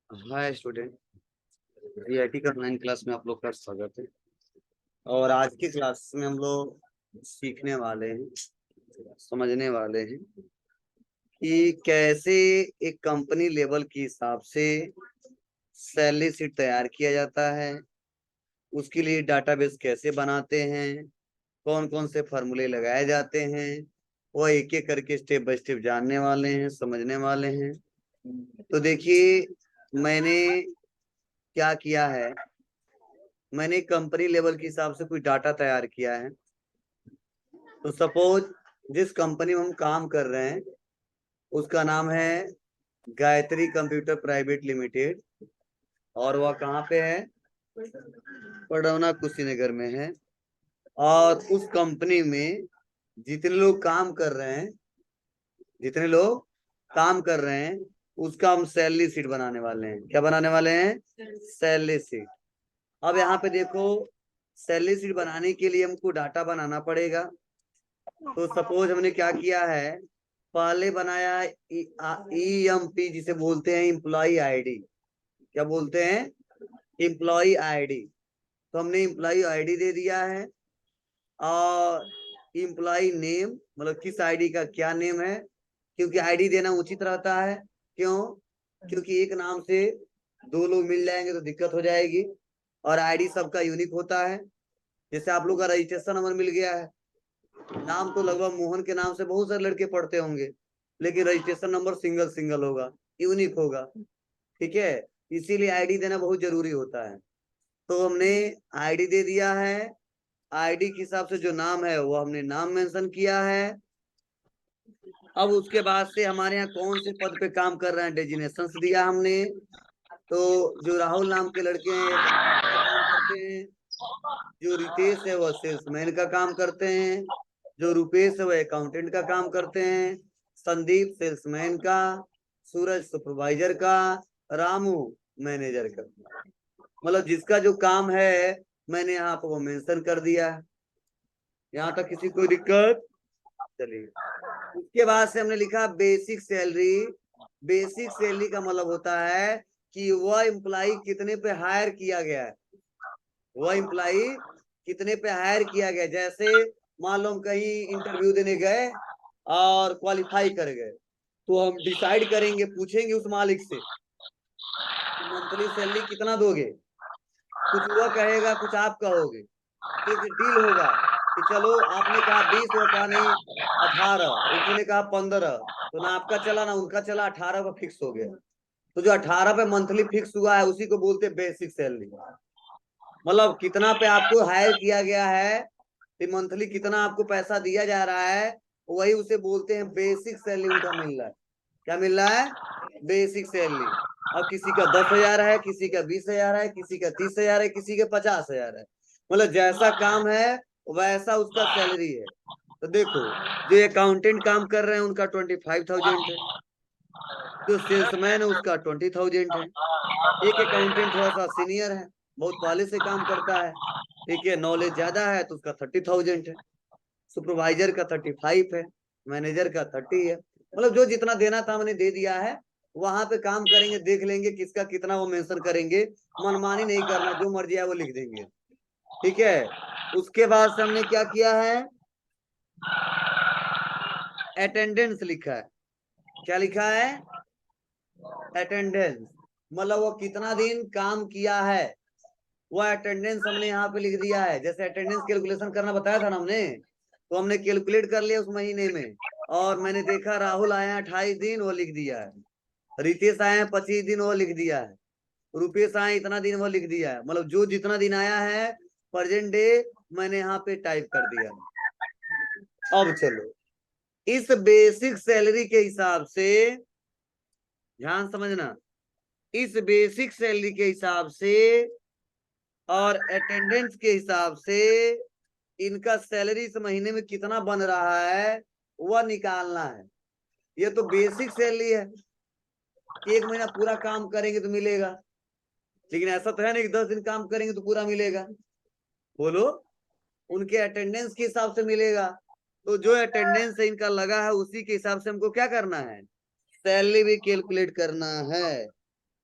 Hi student, VIT का online class में आप लोग का स्वागत है। और आज की क्लास में हम लोग सीखने वाले हैं, समझने वाले हैं कि कैसे एक कंपनी लेवल के हिसाब से सैलरी शीट तैयार किया जाता है, उसके लिए डाटाबेस कैसे बनाते हैं, कौन कौन से फॉर्मूले लगाए जाते हैं, वो एक एक करके स्टेप बाय स्टेप जानने वाले हैं, समझने वाले हैं। तो देखिए, मैंने क्या किया है, मैंने कंपनी लेवल के हिसाब से कुछ डाटा तैयार किया है। तो सपोज जिस कंपनी में हम काम कर रहे हैं उसका नाम है गायत्री कंप्यूटर प्राइवेट लिमिटेड, और वह कहाँ पे है? पडरौना कुशीनगर में है। और उस कंपनी में जितने लोग काम कर रहे हैं, जितने लोग काम कर रहे हैं उसका हम सैलरी शीट बनाने वाले हैं। क्या बनाने वाले हैं? Salary sheet. अब यहाँ पे देखो, सैलरी शीट बनाने के लिए हमको डाटा बनाना पड़ेगा। तो सपोज हमने क्या किया है, पहले बनाया EMP, जिसे बोलते हैं एम्प्लॉय आईडी। क्या बोलते हैं? Employ ID. तो हमने एम्प्लॉय आईडी दे दिया है, और एम्प्लॉय नेम, मतलब किस आईडी का क्या नेम है, क्योंकि आईडी देना उचित रहता है। क्यों? क्योंकि एक नाम से दो लोग मिल जाएंगे तो दिक्कत हो जाएगी, और आईडी सबका यूनिक होता है। जैसे आप लोग का रजिस्ट्रेशन नंबर मिल गया है, नाम तो लगभग मोहन के नाम से बहुत सारे लड़के पढ़ते होंगे, लेकिन रजिस्ट्रेशन नंबर सिंगल सिंगल होगा, यूनिक होगा। ठीक है, इसीलिए आईडी देना बहुत जरूरी होता है। तो हमने आईडी दे दिया है, आईडी के हिसाब से जो नाम है वो हमने नाम मेंशन किया है। अब उसके बाद से हमारे यहाँ कौन से पद पे काम कर रहे हैं, डेजिनेशन दिया हमने। तो जो राहुल नाम के लड़के हैं काम करते हैं, जो रितेश है वह सेल्समैन का काम करते हैं, जो रुपेश है वह अकाउंटेंट का काम करते हैं, संदीप सेल्समैन का, सूरज सुपरवाइजर का, रामू मैनेजर का। मतलब जिसका जो काम है मैंने यहाँ पर वो मेंशन कर दिया है। यहाँ तक किसी कोई दिक्कत? चलिए, उसके बाद से हमने लिखा बेसिक सैलरी। बेसिक सैलरी का मतलब होता है कि वह एम्प्लाई कितने पे हायर किया गया है, वह एम्प्लाई कितने पे हायर किया गया। जैसे मान लो हम कहीं इंटरव्यू देने गए और क्वालिफाई कर गए, तो हम डिसाइड करेंगे, पूछेंगे उस मालिक से मंथली सैलरी कितना दोगे। कुछ वह कहेगा, कुछ आप कहोगे, तो एक डील होगा कि चलो आपने कहा 20, वो कहा नहीं 18, एक ने कहा 15, तो ना आपका चला ना उनका चला, 18 पे फिक्स हो गया। तो जो 18 पे मंथली फिक्स हुआ है उसी को बोलते हैं बेसिक सैलरी। मतलब कितना पे आपको हायर किया गया है, मंथली कितना आपको पैसा दिया जा रहा है, वही उसे बोलते हैं बेसिक सैलरी उनका मिल रहा है। क्या मिल रहा है? Basic salary. अब किसी का 10,000 है, किसी का 20,000 है, किसी का 30,000 है, किसी का 50,000 है। मतलब जैसा काम है वैसा उसका सैलरी है। तो देखो, जो अकाउंटेंट काम कर रहे हैं उनका 25,000 है, जो सेल्समैन है उसका 20,000 है। एक अकाउंटेंट थोड़ा सा सीनियर है, बहुत पहले से काम करता है, ठीक है, नॉलेज ज्यादा है, तो उसका 30,000 है। सुपरवाइजर का 35 है, मैनेजर का 30 है। मतलब जो जितना देना था हमने दे दिया है। वहां पे काम करेंगे, देख लेंगे किसका कितना वो मेंशन करेंगे। मनमानी नहीं करना, जो मर्जी है वो लिख देंगे। ठीक है, उसके बाद से हमने क्या किया है, अटेंडेंस लिखा है। क्या लिखा है? अटेंडेंस। मतलब वो कितना दिन काम किया है, वह अटेंडेंस हमने यहाँ पे लिख दिया है। जैसे अटेंडेंस कैलकुलेशन करना बताया था ना हमने, तो हमने कैलकुलेट कर लिया उस महीने में। और मैंने देखा राहुल आए हैं 28 दिन, वो लिख दिया है। रितेश आए हैं 25 दिन, वो लिख दिया है। रुपेश आए इतना दिन, वो लिख दिया है। मतलब जो जितना दिन आया है प्रेजेंट डे मैंने यहाँ पे टाइप कर दिया। अब चलो, इस बेसिक सैलरी के हिसाब से, ध्यान समझना, इस बेसिक सैलरी के हिसाब से और अटेंडेंस के हिसाब से इनका सैलरी इस महीने में कितना बन रहा है वह निकालना है। ये तो बेसिक सैलरी है कि एक महीना पूरा काम करेंगे तो मिलेगा, लेकिन ऐसा तो है नहीं कि 10 दिन काम करेंगे तो पूरा मिलेगा। बोलो, उनके अटेंडेंस के हिसाब से मिलेगा। तो जो अटेंडेंस इनका लगा है उसी के हिसाब से हमको क्या करना है, सैलरी भी कैलकुलेट करना है।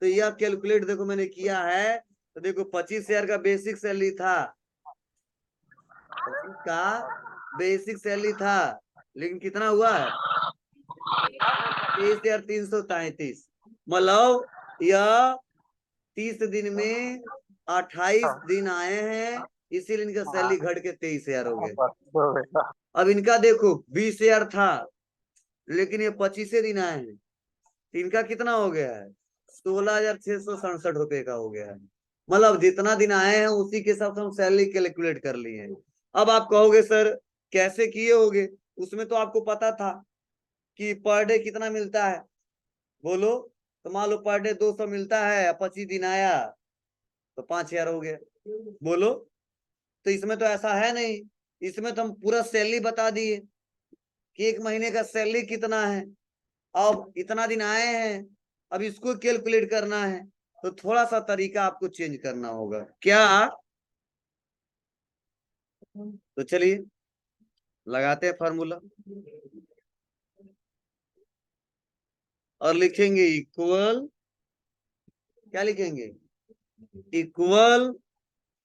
तो यह कैलकुलेट देखो मैंने किया है। तो देखो 25,000 का बेसिक सैलरी था, 25 का बेसिक सैलरी था, लेकिन कितना हुआ है 23,333। मतलब यह 30 दिन में 28 दिन आए हैं, इसीलिए इनका सैलरी घट के 23,000 हो गया। अब इनका देखो 20,000 था, लेकिन ये 25 दिन आए हैं, इनका कितना हो गया है 16,667 रुपए का हो गया है। मतलब जितना दिन आए हैं उसी के हिसाब से हम सैलरी कैलकुलेट कर लिए हैं। अब आप कहोगे सर कैसे किए होगे, उसमें तो आपको पता था कि पर डे कितना मिलता है, बोलो। तो मान लो पर डे 200 मिलता है, 25 दिन आया तो 5,000 हो गया, बोलो। तो इसमें तो ऐसा है नहीं, इसमें तो हम पूरा सैलरी बता दिए कि एक महीने का सैलरी कितना है। अब इतना दिन आए हैं, अब इसको कैलकुलेट करना है, तो थोड़ा सा तरीका आपको चेंज करना होगा क्या। तो चलिए लगाते हैं फार्मूला और लिखेंगे इक्वल, क्या लिखेंगे इक्वल,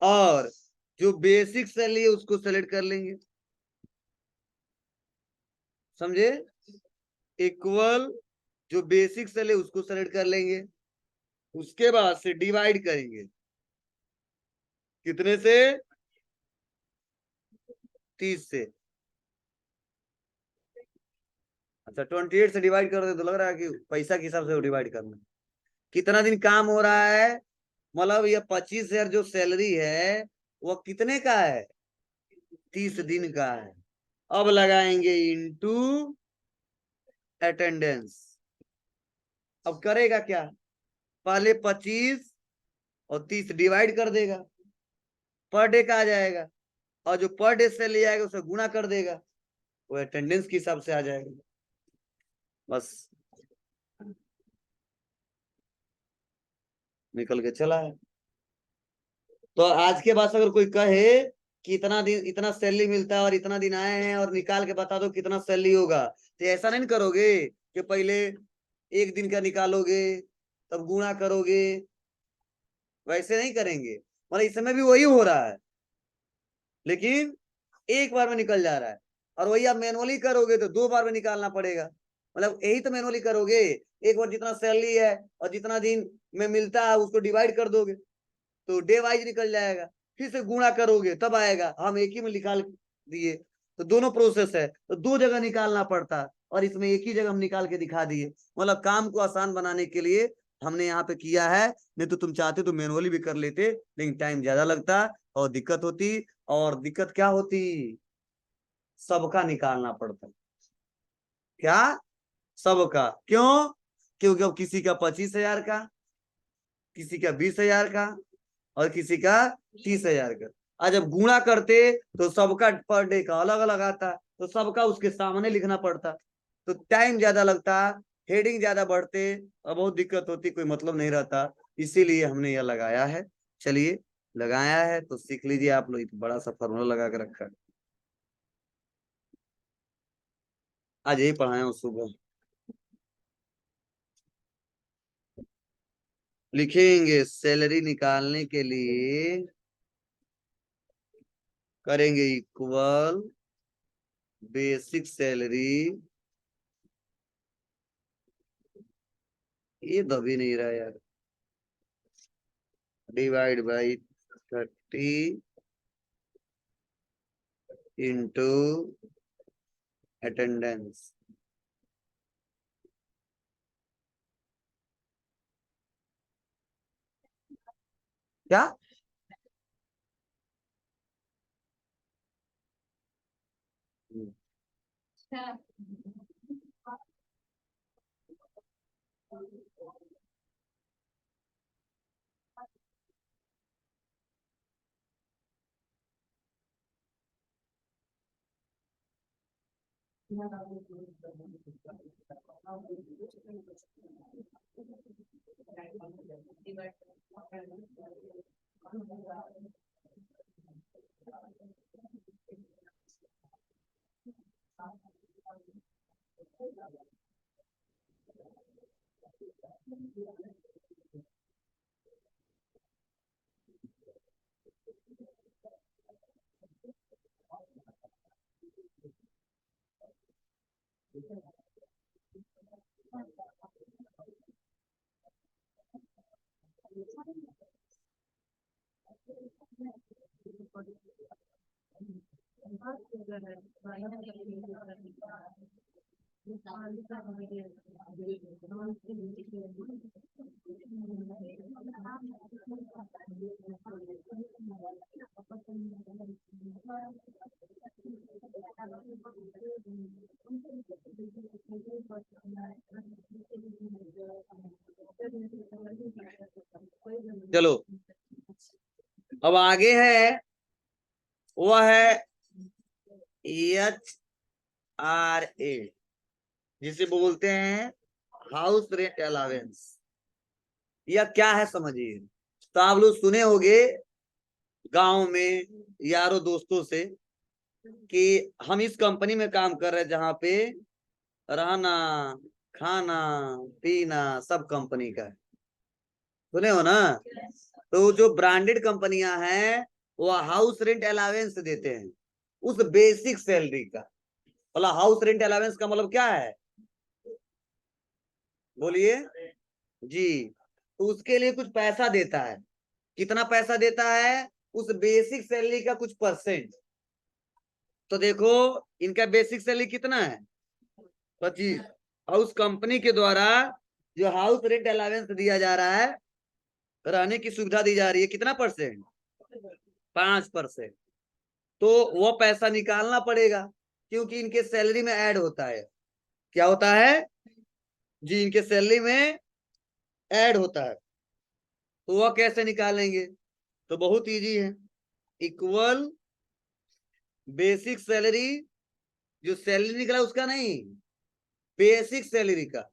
और जो बेसिक सैलरी है उसको सेलेक्ट कर लेंगे, समझे। इक्वल जो बेसिक सैलरी उसको सेलेक्ट कर लेंगे, उसके बाद से डिवाइड करेंगे कितने से 30 से। अच्छा 28 से डिवाइड कर दे तो लग रहा है कि पैसा के हिसाब से डिवाइड करना, कितना दिन काम हो रहा है। मतलब ये 25,000 जो सैलरी है वो कितने का है 30 दिन का है। अब लगाएंगे इनटू अटेंडेंस। अब करेगा क्या, पहले 25 और 30 डिवाइड कर देगा, पर डे का आ जाएगा, और जो पर डे सैलरी आएगा उसे गुना कर देगा, वो अटेंडेंस के हिसाब से आ जाएगा। बस निकल के चला है। तो आज के बाद अगर कोई कहे कि इतना दिन इतना सैलरी मिलता है और इतना दिन आए हैं और निकाल के बता दो कितना सैलरी होगा, तो ऐसा नहीं करोगे कि पहले एक दिन का निकालोगे तब गुणा करोगे, वैसे नहीं करेंगे। मतलब इस समय भी वही हो रहा है, लेकिन एक बार में निकल जा रहा है। और वही आप मैनुअली करोगे तो 2 बार में निकालना पड़ेगा। मतलब यही तो मैनुअली करोगे, एक बार जितना सैलरी है और जितना दिन में मिलता है उसको डिवाइड कर दोगे तो डे वाइज निकल जाएगा, फिर से गुणा करोगे तब आएगा। हम एक ही में निकाल दिए, तो दोनों प्रोसेस है, तो 2 जगह निकालना पड़ता, और इसमें एक ही जगह हम निकाल के दिखा दिए। मतलब काम को आसान बनाने के लिए हमने यहाँ पे किया है, नहीं तो तुम चाहते तो मैनुअली भी कर लेते, लेकिन टाइम ज्यादा लगता और दिक्कत होती। और दिक्कत क्या होती, सबका निकालना पड़ता। क्या, सबका क्यों, क्योंकि अब किसी का 25,000 का, किसी का 20,000 का, और किसी का 30,000 का। आज जब गुणा करते तो सबका पर डे का अलग अलग आता, तो सबका उसके सामने लिखना पड़ता, तो टाइम ज्यादा लगता, हेडिंग ज्यादा बढ़ते और बहुत दिक्कत होती, कोई मतलब नहीं रहता। इसीलिए हमने यह लगाया है। चलिए लगाया है तो सीख लीजिए आप लोग, बड़ा सा फॉर्मूला लगा के रखा है, आज यही पढ़ाया हूँ सुबह। लिखेंगे सैलरी निकालने के लिए करेंगे इक्वल बेसिक सैलरी, ये दबी नहीं रहा यार, डिवाइड बाई 30 इंटू अटेंडेंस। क्या, चलो अब आगे है, वह है HRA, जिसे बोलते हैं हाउस रेंट अलावेंस। यह क्या है समझिए। तो आप लोग सुने होंगे गांव में यारों दोस्तों से कि हम इस कंपनी में काम कर रहे हैं जहां पे रहना खाना पीना सब कंपनी का है। सुने हो ना। तो जो ब्रांडेड कंपनियां हैं वो हाउस रेंट अलावेंस देते हैं उस बेसिक सैलरी का। मतलब हाउस रेंट अलावेंस का मतलब क्या है, बोलिए जी। तो उसके लिए कुछ पैसा देता है। कितना पैसा देता है, उस बेसिक सैलरी का कुछ परसेंट। तो देखो इनका बेसिक सैलरी कितना है, 25। और उस कंपनी के द्वारा जो हाउस रेंट अलावेंस दिया जा रहा है, रहने की सुविधा दी जा रही है, कितना परसेंट, 5%। तो वो पैसा निकालना पड़ेगा क्योंकि इनके सैलरी में ऐड होता है। क्या होता है जी, इनके सैलरी में ऐड होता है। तो वह कैसे निकालेंगे, तो बहुत इजी है। इक्वल बेसिक सैलरी, जो सैलरी निकला उसका नहीं, बेसिक सैलरी का,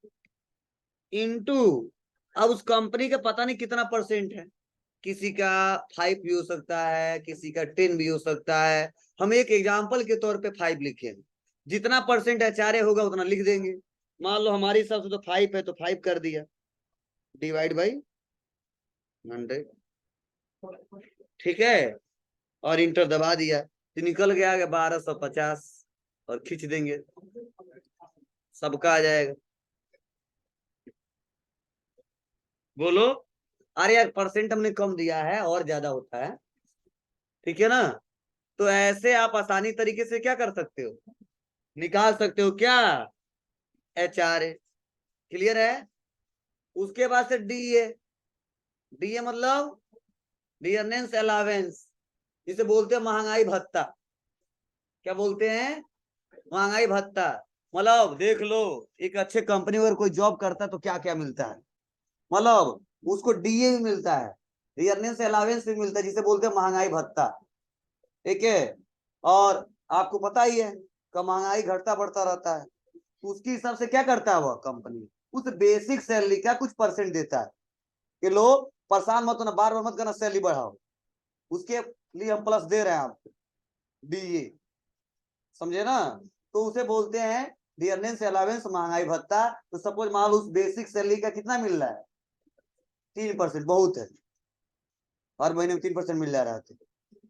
इनटू, अब उस कंपनी का पता नहीं कितना परसेंट है, किसी का 5 भी हो सकता है, किसी का 10 भी हो सकता है। हम एक एग्जाम्पल के तौर पे 5 लिखे, जितना परसेंट HRA होगा उतना लिख देंगे। मान लो हमारे हिसाब से तो 5 है तो 5 कर दिया, डिवाइड बाई 100, ठीक है। और इंटर दबा दिया तो निकल गया 1250 और खींच देंगे, सबका आ जाएगा। बोलो, अरे यार परसेंट हमने कम दिया है और ज्यादा होता है, ठीक है ना। तो ऐसे आप आसानी तरीके से क्या कर सकते हो, निकाल सकते हो क्या, HRA। क्लियर है। उसके बाद से DA। DA मतलब डियरनेंस अलावेंस, जिसे बोलते हैं महंगाई भत्ता। क्या बोलते हैं, महंगाई भत्ता। मतलब देख लो, एक अच्छे कंपनी में अगर कोई जॉब करता है तो क्या क्या मिलता है, मतलब उसको DA भी मिलता है, डियरनेंस अलावेंस भी मिलता है, जिसे बोलते हैं महंगाई भत्ता, ठीक है। और आपको पता ही है कि महंगाई घटता बढ़ता रहता है, तो उसके हिसाब से क्या करता है वह कंपनी, उस बेसिक सैलरी का कुछ परसेंट देता है कि लो परेशान मत होना, बार बार मत करना सैलरी बढ़ाओ, उसके लिए हम प्लस दे रहे हैं आपको, DA, समझे ना। तो उसे बोलते हैं डियरनेंस अलावेंस, महंगाई भत्ता। तो सपोज मान लो उस बेसिक सैलरी का कितना मिल रहा है, 3%, बहुत है, हर महीने में 3% मिल जा रहा है।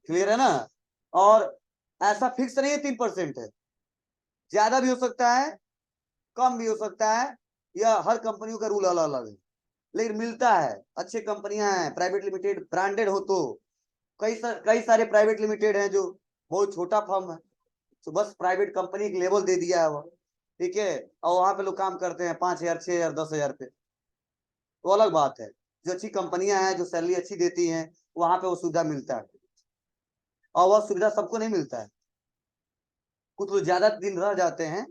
क्लियर है ना। और ऐसा फिक्स नहीं है 3% है, ज्यादा भी हो सकता है कम भी हो सकता है, यह हर कंपनियों का रूल अलग अलग है, लेकिन मिलता है। अच्छे कंपनियां हैं, प्राइवेट लिमिटेड ब्रांडेड हो तो, कई सारे प्राइवेट लिमिटेड हैं जो बहुत छोटा फर्म है, तो बस प्राइवेट कंपनी एक लेवल दे दिया है वो, ठीक है। और वहां पे लोग काम करते हैं 5,000 6,000 10,000 पे, तो अलग बात है। जो अच्छी कंपनियां हैं जो सैलरी अच्छी देती हैं वहां पे वो सुविधा मिलता है, और वह सुविधा सबको नहीं मिलता है, कुछ लोग ज्यादा दिन रह जाते हैं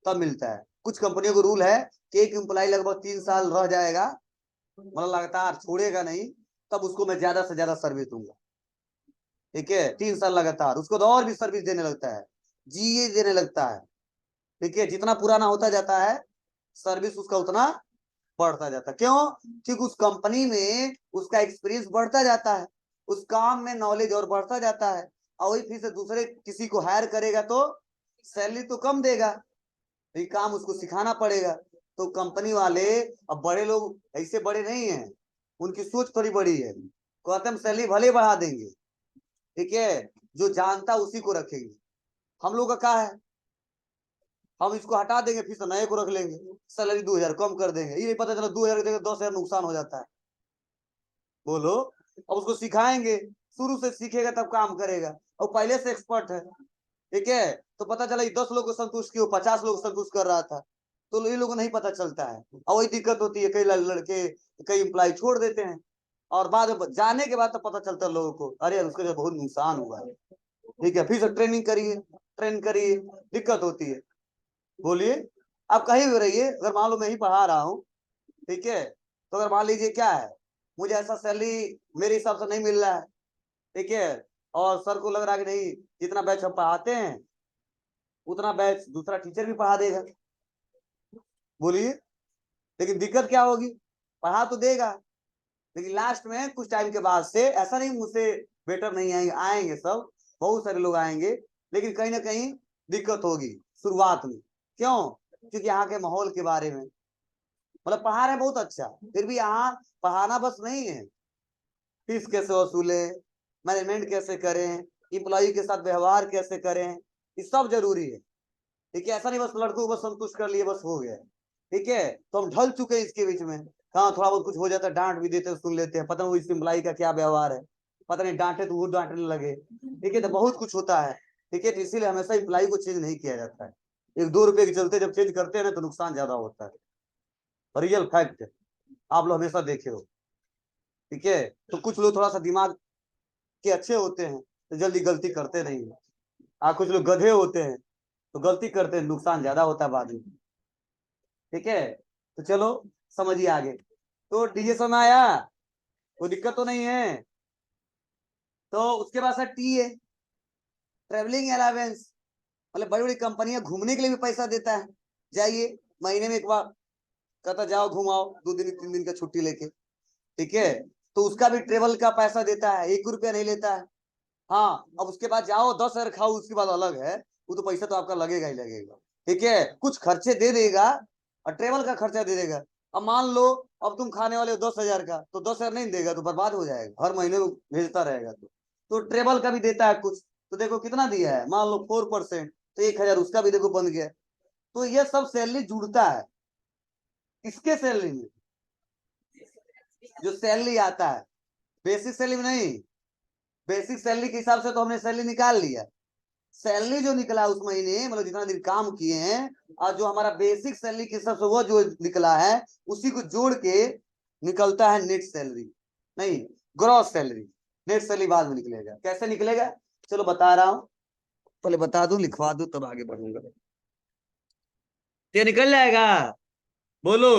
तब मिलता है। कुछ कंपनियों को रूल है कि एक एम्प्लॉय लगभग 3 साल रह जाएगा, मतलब लगातार छोड़ेगा नहीं, तब उसको मैं ज्यादा से ज्यादा सर्विस दूंगा, ठीक है। 3 साल लगातार, उसको तो और भी सर्विस देने लगता है, GA देने लगता है, ठीक है। जितना पुराना होता जाता है सर्विस उसका उतना बढ़ता जाता है। क्यों, क्योंकि उस कंपनी में उसका एक्सपीरियंस बढ़ता जाता है, उस काम में नॉलेज और बढ़ता जाता है, और वही फिर से दूसरे किसी को हायर करेगा तो सैलरी तो कम देगा, ये काम उसको सिखाना पड़ेगा। तो कंपनी वाले, अब बड़े लोग ऐसे बड़े नहीं हैं, उनकी सोच थोड़ी बड़ी है, कहते हम सैलरी भले बढ़ा देंगे, ठीक है, जो जानता उसी को रखेंगे। हम लोग का क्या है, हम इसको हटा देंगे फिर से नए को रख लेंगे, सैलरी 2,000 कम कर देंगे, ये नहीं पता चला 2,000 की जगह 10,000 नुकसान हो जाता है, बोलो। अब उसको सिखाएंगे, शुरू से सीखेगा तब काम करेगा, और पहले से एक्सपर्ट है, ठीक है। तो पता चला 10 लोग को संतुष्ट किया, 50 लोग को संतुष्ट कर रहा था, तो ये लोगों को नहीं पता चलता है, और वही दिक्कत होती है, कई लड़के, कई एम्प्लॉय छोड़ देते हैं, और बाद में जाने के बाद तो पता चलता है लोगों को, अरे यार उसके जो बहुत नुकसान हुआ है, ठीक है। फिर से ट्रेनिंग करिए, ट्रेन करिए, दिक्कत होती है। बोलिए, आप कहीं भी रहिए, अगर मान लो मैं ही पढ़ा रहा हूँ, ठीक है, तो अगर मान लीजिए क्या है, मुझे ऐसा सैलरी मेरे हिसाब से नहीं मिल रहा है, ठीक है, और सर को लग रहा है कि नहीं, जितना बैच हम पढ़ाते हैं उतना बैच दूसरा टीचर भी पढ़ा देगा, बोलिए, लेकिन दिक्कत क्या होगी, पढ़ा तो देगा, लेकिन लास्ट में कुछ टाइम के बाद से, ऐसा नहीं मुझसे बेटर नहीं आएंगे, आएंगे सब, बहुत सारे लोग आएंगे, लेकिन कहीं ना कहीं दिक्कत होगी शुरुआत में। क्यों? क्योंकि यहाँ के माहौल के बारे में, मतलब पढ़ा रहे बहुत अच्छा, फिर भी यहाँ पढ़ाना बस नहीं है, फीस कैसे वसूले, मैनेजमेंट कैसे करें, इम्प्लॉई के साथ व्यवहार कैसे करें, ये सब जरूरी है, ठीक है। ऐसा नहीं बस लड़कों को बस संतुष्ट कर लिए बस हो गया, ठीक है। तो हम ढल चुके हैं इसके बीच में, हाँ थोड़ा बहुत कुछ हो जाता है, डांट भी देते हैं, सुन लेते हैं, पता नहीं इस इम्प्लॉई का क्या व्यवहार है, पता नहीं डांटे तो वो डांटने लगे, ठीक है, तो बहुत कुछ होता है, ठीक है। तो इसीलिए हमेशा इम्प्लॉई को चेंज नहीं किया जाता है, 1-2 रुपए के चलते जब चेंज करते हैं ना तो नुकसान ज्यादा होता है, रियल फैक्ट, आप लोग हमेशा देखे हो, ठीक है। तो कुछ लोग थोड़ा सा दिमाग के अच्छे होते हैं तो जल्दी गलती करते नहीं है, कुछ लोग गधे होते हैं तो गलती करते हैं, नुकसान ज्यादा होता है बाद में, ठीक है। तो चलो समझिए आगे, तो डीजे समझ आया, कोई दिक्कत तो नहीं है। तो उसके बाद सर टी है, ट्रेवलिंग अलावेंस, मतलब बड़ी बड़ी कंपनियां घूमने के लिए भी पैसा देता है, जाइए महीने में एक बार, कहता जाओ घुमाओ 2 दिन 3 दिन का छुट्टी लेके, ठीक है, तो उसका भी ट्रेवल का पैसा देता है, 1 रुपया नहीं लेता है। हाँ, अब उसके बाद जाओ 10 हजार खाओ, उसकी बात अलग है, वो तो पैसा तो आपका लगेगा ही लगेगा, ठीक है, कुछ खर्चे दे देगा, और ट्रेवल का खर्चा दे देगा। अब मान लो, अब तुम खाने वाले हो 10 हजार का, तो 10 हजार नहीं देगा तो बर्बाद हो जाएगा, हर महीने भेजता रहेगा, तो ट्रेवल का भी देता है कुछ, तो देखो कितना दिया है, मान लो 4%, तो 1 हजार उसका भी देखो बन गया। तो ये सब सैलरी जुड़ता है, इसके सैलरी में जो सैलरी आता है, बेसिक सैलरी में नहीं, बेसिक सैलरी के हिसाब से तो हमने सैलरी निकाल लिया, सैलरी जो निकला उस महीने, मतलब जितना दिन काम किए हैं, और जो हमारा बेसिक सैलरी के हिसाब से वो जो निकला है, उसी को जोड़ के निकलता है नेट सैलरी, नहीं ग्रॉस सैलरी, नेट सैलरी बाद में निकलेगा, कैसे निकलेगा चलो बता रहा हूं, पहले बता दूं लिखवा दूं तब आगे बढ़ूंगा, तो ये निकल जाएगा, बोलो।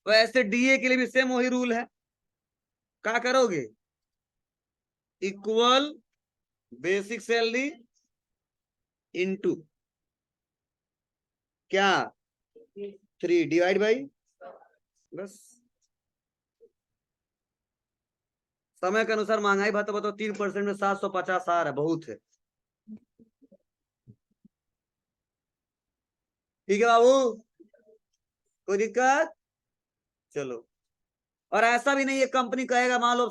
तो ऐसे डीए के लिए भी सेम वही रूल है, क्या करोगे, इक्वल बेसिक सैलरी इंटू क्या, 3 डिवाइड बाई, बस समय के अनुसार महंगाई भत्ता बताओ, 3% में 750 आ रहा है, बहुत है, ठीक है बाबू, कोई दिक्कत, चलो। और ऐसा भी नहीं है कंपनी कहेगा मान लो